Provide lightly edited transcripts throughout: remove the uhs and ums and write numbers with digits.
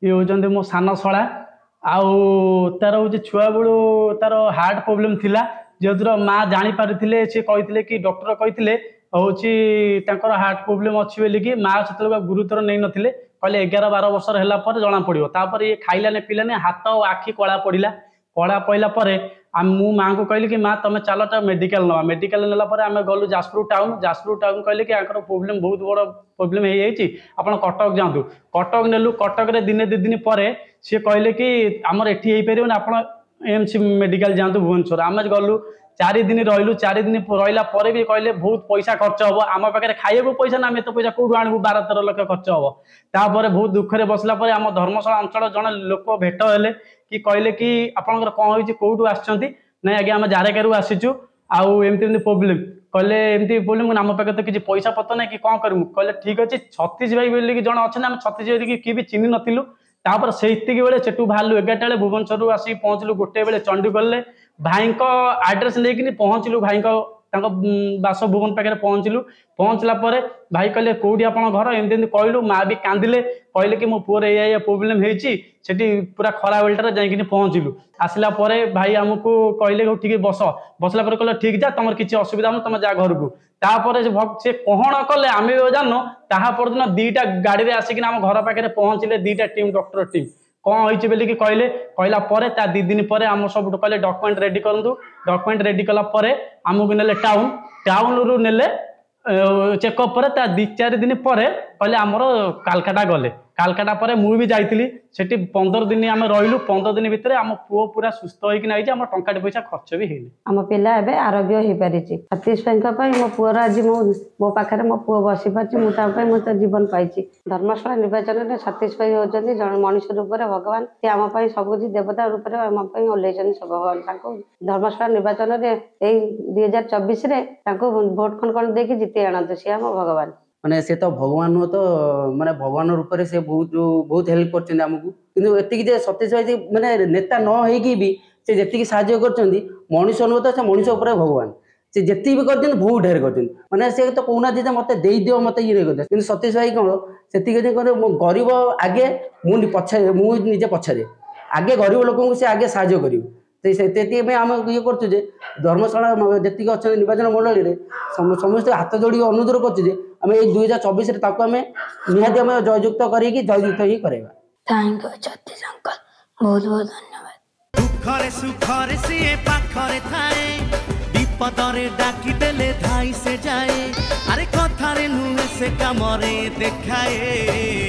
ये होचंदे मो सान शला आउ तार हूँ छुआ बेलू तार हार्ट प्रोब्लेम थिला जेहतुर माँ जानी पारिथिले से कहते कि डॉक्टर कहते हूँ हार्ट प्रोब्लेम अच्छी बोलिकी माँ से गुरुतर नहीं नथिले कहले 11-12 वर्ष है जना पड़ो तापर ये खाइलाने पीलाने हाथ और आखि कला पड़ा कला पड़ा मु माँ को कहली कि माँ तुम चल मेडिकल नवा मेडिकल नाला आम गलु जाजपुर टाउन कहले कि आंकर प्रोब्लेम बहुत बड़ प्रोब्लेम हो जाए आप कटक जातु कटक नेलु कटक दिने 2 दिन पर सी कहले कि आमर एटी हो पार आप एमसी मेडिकल जातु भुवनेश्वर आम गलु 4 दिन रही 4 दिन रहा भी कहले बहुत पैसा खर्च हम आम पाखे खाइबा पैसा ना आम तो पैसा कौटू आणु 12-13 लाख खर्च हम तापर बहुत दुखरे बसला आम धर्मशाला अंचल जड़े लोक भेट हेले कि कहले कि आपंकर कौन हो कौटू आसुँच ना आज्ञा आम जारेकू आसीचु आउ एमती प्रोब्लेम कहले एमती प्रोब्लेम आम पाखे तो किसी पैसा पत्र ना कि कौन करूँ कहले ठीक अच्छे छत्तीस भाई बोलिक जन अच्छे आम छत्तीस भाई किए भी चिन्ह नुँ तापर से बेले सेठू बाहर 11टा बेले भुवनेश्वर आसिक पहुँचलु 1 बेले चंडीगढ़ भाई आड्रेस लेकिन पहुँचलु भाई बासभुवन पाखे पहुँचलु पहुँचला भाई कहले कौटी आप घर एमती कहलु माँ भी कांदिले कहले कि मो पुअर ये प्रोब्लेम होती पूरा खरा बेलटार जाइए पहुँचलु आसला भाई आमको कहले ठीक बसला कहले ठीक जा तुम किसी असुविधा तुम जा घर को तापर से कौन कले आम भी जान ता परदिन 2टा गाड़ी में आसिक आम घर पाखे पहुँचले 2टा टीम डॉक्टर टीम कौन होती बोलिकी कहले कहला 2 दिन पर आम सब कहले डॉक्यूमेंट रेडी करूँ डॉक्यूमेंट रेडी कला आमको नेले टाउन रु नेले चेकअप पर 2-4 दिन पर कहले आमर कालकाटा गले कालकाटा पर मुझे भी जाइली सेठी 15 दिन आम रही 15 दिन भितर आम पुओ पूरा सुस्थ होगी आम टंका पैसा खर्च भी है आम पिला एवं आरोग्य हो पारी सतीश भाई मो पुअर आज मो पाखे मो पुओ बसी पार्टी मुझे जीवन पाई धर्मशाला निर्वाचन में सतीश भाई होती जन मनुष्य रूप में भगवान सी आम सब देवता रूप में आम ओह्लैन भगवान धर्मशाला निर्वाचन में यही 2024 भोट खन देकी जीते आणतु सी आम भगवान माने से तो भगवान नुह तो माने भगवान रूप से बहुत हेल्प करछन हमकु किंतु एतिकी जे सतीश भाई माने नेता न होइकी भी से जेतिकी साहाय्य करछन मनुष्य नुह तो से मनुष्य ऊपर भगवान से जेति भी करछन बहुत ढेर करछन माने से तो कहना जे मते देई दियो मते ये करछन किंतु सतीश भाई कोन सेतिकी करे गरीब आगे मु पछे मु निजे पछरे आगे गरीब लोगों को से आगे साहाय्य करिवो आम ये कर धर्मशाला जी अच्छा निर्वाचन मंडल में समस्त हाथ जोड़ी अनुरोध करें 2024 निहाती जययुक्त कर जययुक्त ही कराइबा। थैंक यू सतीश अंकल बहुत बहुत धन्यवाद। दुखरे सुखरे सिए पाखरे थाए विपदरे डाकी देले धाई से जाए अरे कथारे नुहे से कामरे देखाए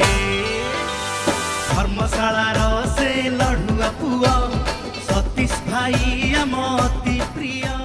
धर्मशाला रो से लड़ुआ पुआ सतीश भाई अमती प्रिय।